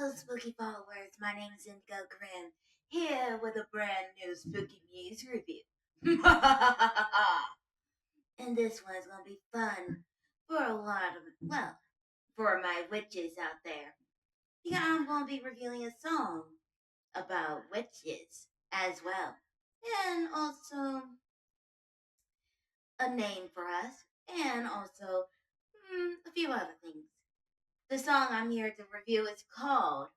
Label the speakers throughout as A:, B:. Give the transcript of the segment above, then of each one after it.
A: Hello, spooky followers. My name is Indigo Grin, here with a brand new spooky news review. And this one's gonna be fun for a lot of, for my witches out there. Yeah, I'm gonna be revealing a song about witches as well. And also a name for us, and also a few other things. The song I'm here to review is called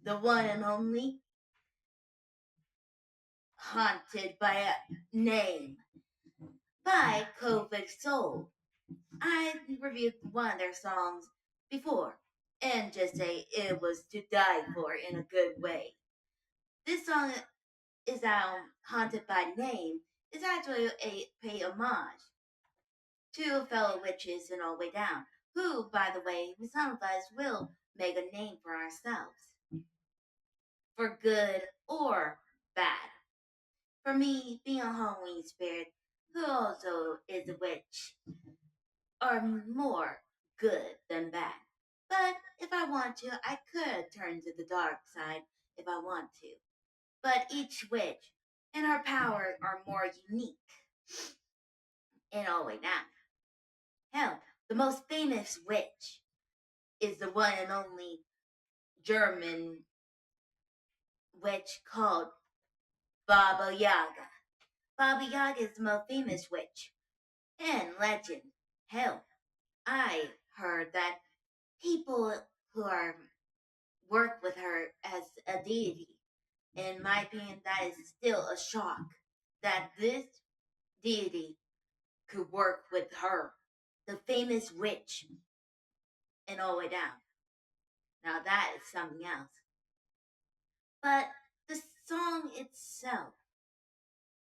A: The One and Only Haunted by a Name by Coven Soul. I reviewed one of their songs before and just say it was to die for in a good way. This song is Haunted by Name is actually a pay homage to fellow witches and all the way down, who, by the way, some of us will make a name for ourselves, for good or bad. For me, being a Halloween spirit, who also is a witch, are more good than bad. But if I want to, I could turn to the dark side if I want to. But each witch and her powers are more unique in all the way down. Hell, the most famous witch is the one and only German witch called Baba Yaga. Baba Yaga is the most famous witch and legend. Hell, I heard that people who work with her as a deity, in my opinion, that is still a shock that this deity could work with her, the famous witch, and all the way down. Now that is something else. But the song itself,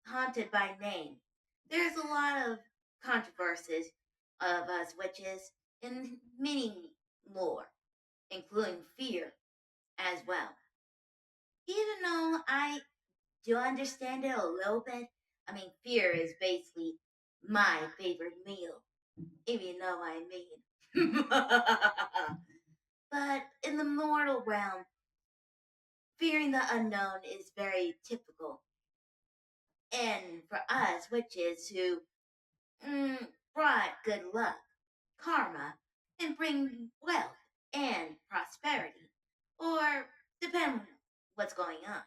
A: Haunted by Name, there's a lot of controversies of us witches and many more, including fear as well. Even though I do understand it a little bit, I mean, fear is basically my favorite meal, if you know what I mean. But in the mortal realm, fearing the unknown is very typical. And for us witches who brought good luck, karma, and bring wealth and prosperity, or depend what's going on.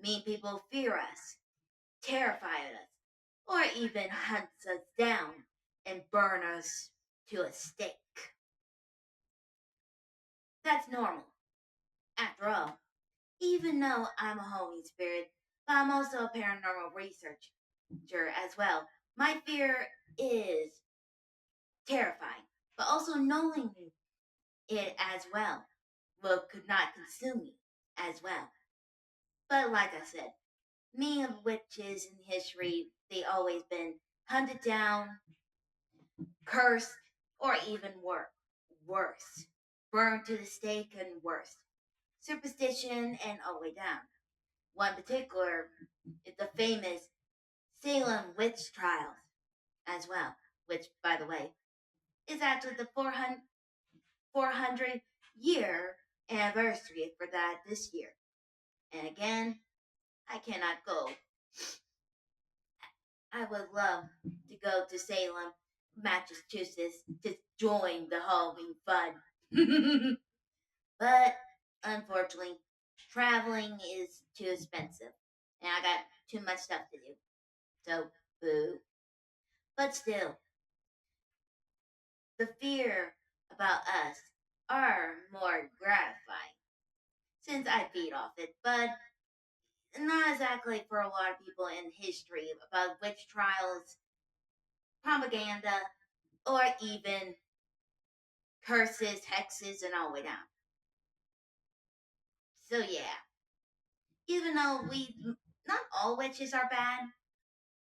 A: Mean people fear us, terrify us, or even hunts us down and burn us to a stake. That's normal. After all, even though I'm a Halloween spirit, but I'm also a paranormal researcher as well, my fear is terrifying, but also knowing it as well could not consume me as well. But like I said, me and witches in history, they always been hunted down, cursed, or even worse. Burned to the stake and worse. Superstition and all the way down. One particular is the famous Salem witch trials as well, which, by the way, is actually the 400-year anniversary for that this year. And again, I cannot go. I would love to go to Salem, Massachusetts, to join the Halloween fun. But unfortunately, traveling is too expensive, and I got too much stuff to do. So, boo. But still, the fear about us are more gratifying since I feed off it, but not exactly for a lot of people in history about witch trials, propaganda, or even curses, hexes, and all the way down. So yeah, even though not all witches are bad,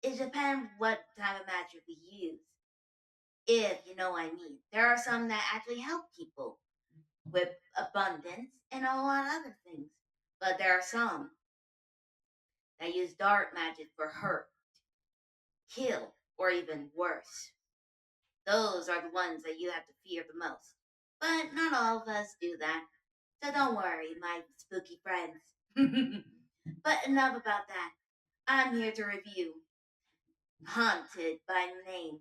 A: it depends what type of magic we use. If you know what I mean. There are some that actually help people with abundance and a lot of other things. But there are some that use dark magic for hurt, kill, or even worse. Those are the ones that you have to fear the most. But not all of us do that. So don't worry, my spooky friends. But enough about that. I'm here to review Haunted by Name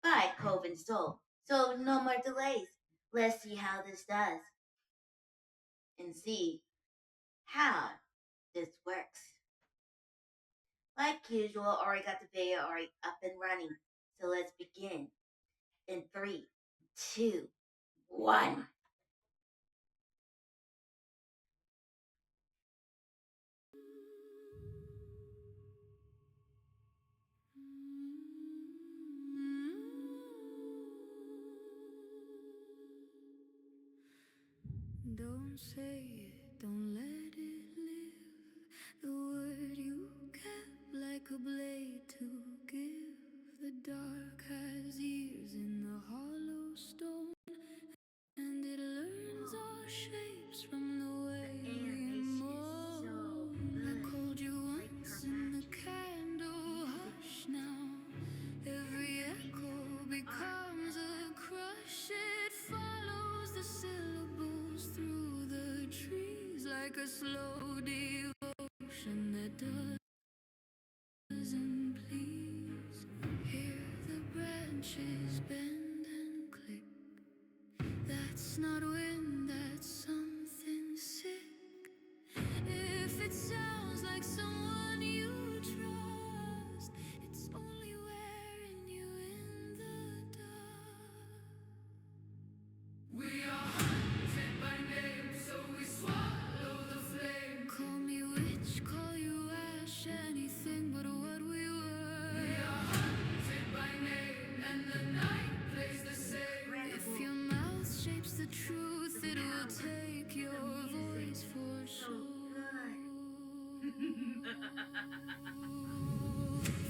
A: by Coven Soul. So no more delays. Let's see how this does and see how this works. Like usual, already got the video already up and running. So let's begin in 3, 2, 1.
B: Don't say it, don't let it live. The word you kept like a blade to give. The dark has ears in the hollow stone, and it learns all shapes from the way we moan. I called you once in the candle, hush now. Every echo becomes a crush. It follows the syllables through the trees like a slow devotion that doesn't please. Hear the branches bend and click. That's not wind, that's something sick. If it sounds like someone you trust, it's only wearing you in the dark. We are hunted by name, so we swallow the flame. Call me witch, call you ash, anything but what we were. We are hunted by name, and the night plays the same. If your mouth shapes the truth, it will take your voice for sure.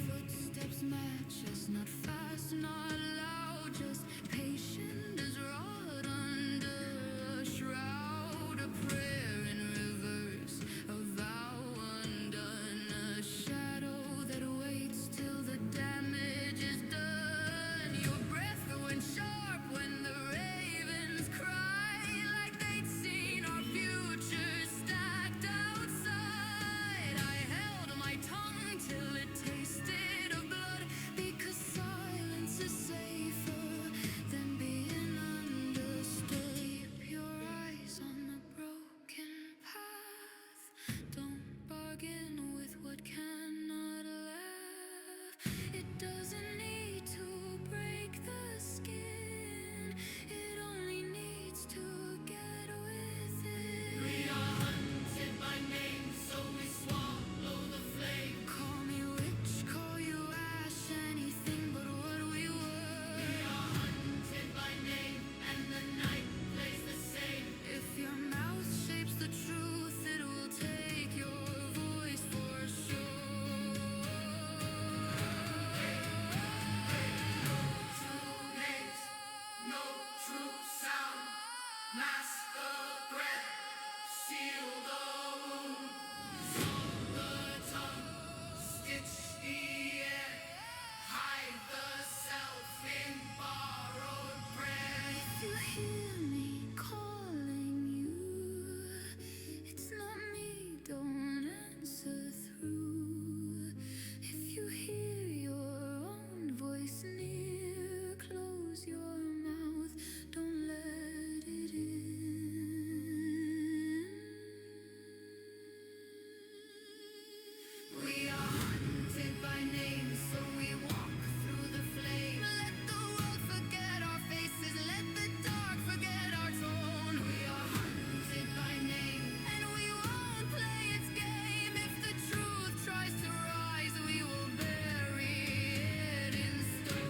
B: Footsteps match us, not fast, not loud, just patient as rot under a shroud. A prayer in reverse, a vow undone, a shadow that waits till the damage is done. Your breath went sharp when the ravens cry, like they'd seen our future stacked outside. I held my tongue till it tasted of blood, because silence is safer than being understood. Keep your eyes on the broken path. Don't bargain with what cannot laugh. It doesn't need to break the skin. It only needs to get with it. We are hunted by name, so we swallow the flame. Call me witch, call you ash, anything but what we were. We are hunted by name, and the night plays the same. If your mouth shapes the truth, it will take your voice for sure. True names, no true sound. Mask the threat, seal the wound. Swallow the tongue, stitch the air. Hide the self in borrowed prayer. If you hear me calling you, it's not me, don't answer through. If you hear your own voice near, close your mouth, don't let it in. We are hunted by name, so we walk through the flame. Let the world forget our faces, let the dark forget our tone. We are hunted by name, and we won't play its game. If the truth tries to rise, we will bury it in stone.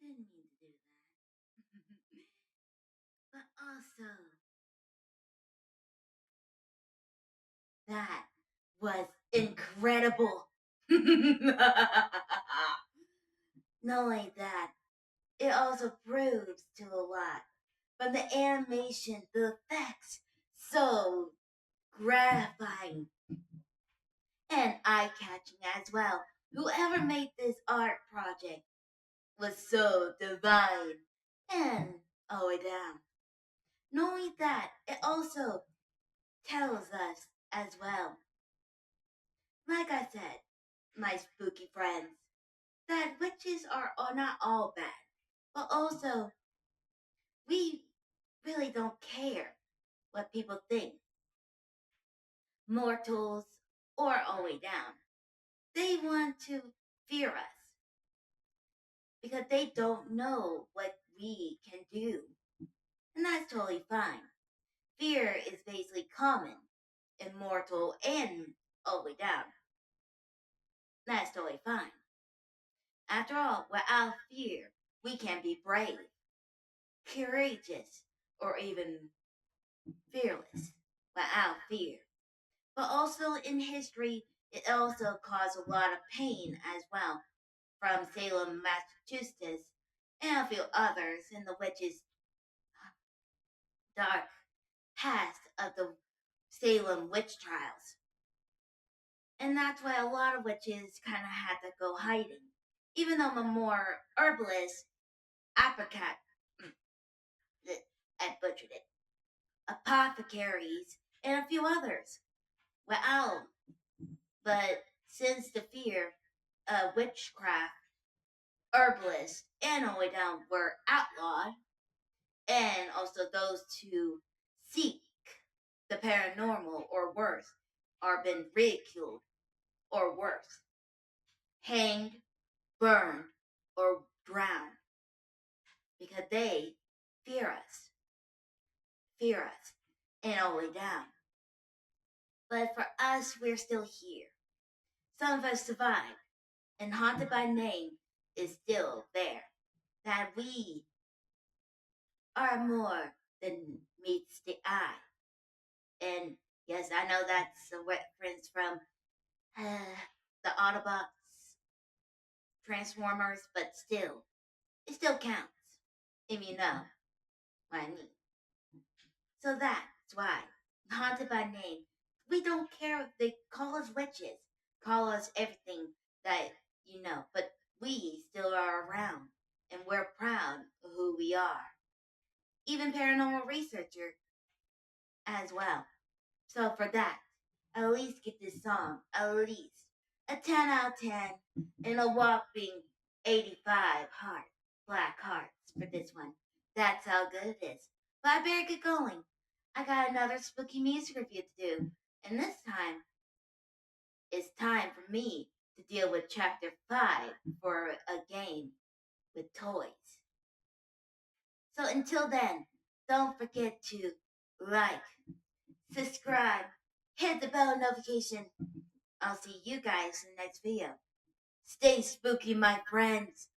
A: Didn't mean to do that. But also, that was incredible. Not only that, it also proves to a lot From the animation, the effects, so gratifying and eye-catching as well. Whoever made this art project was so divine and all the way down. Knowing that, it also tells us as well, like I said, my spooky friends, that witches are not all bad, but also we really don't care what people think, mortals or all the way down. They want to fear us because they don't know what we can do. And that's totally fine. Fear is basically common, immortal, and all the way down. That's totally fine. After all, without fear, we can be brave, courageous, or even fearless without fear. But also in history, it also caused a lot of pain as well, from Salem, Massachusetts, and a few others in the witches' dark past of the Salem witch trials. And that's why a lot of witches kind of had to go hiding. Even though the more herbalists, apocat, I butchered it, apothecaries, and a few others were out. But since the fear of witchcraft, herbalists, and all the way down were outlawed, and also those who seek the paranormal or worse are been ridiculed or worse, hanged, burned, or drowned because they fear us, and all the way down. But for us, we're still here. Some of us survived, and Haunted by Name is still there. That we are more than meets the eye. And yes, I know that's a reference from the Autobots, Transformers, but still, it still counts if you know what I mean. So that's why, Haunted by Name, we don't care if they call us witches, call us everything that you know, but we still are around, and we're proud of who we are. Even paranormal researcher as well. So for that, at least get this song, at least a 10 out of 10 and a whopping 85 black hearts for this one. That's how good it is. But I better get going. I got another spooky music review to do, and this time, it's time for me to deal with Chapter 5 for a game with toys. So until then, don't forget to like, subscribe, hit the bell notification. I'll see you guys in the next video. Stay spooky, my friends.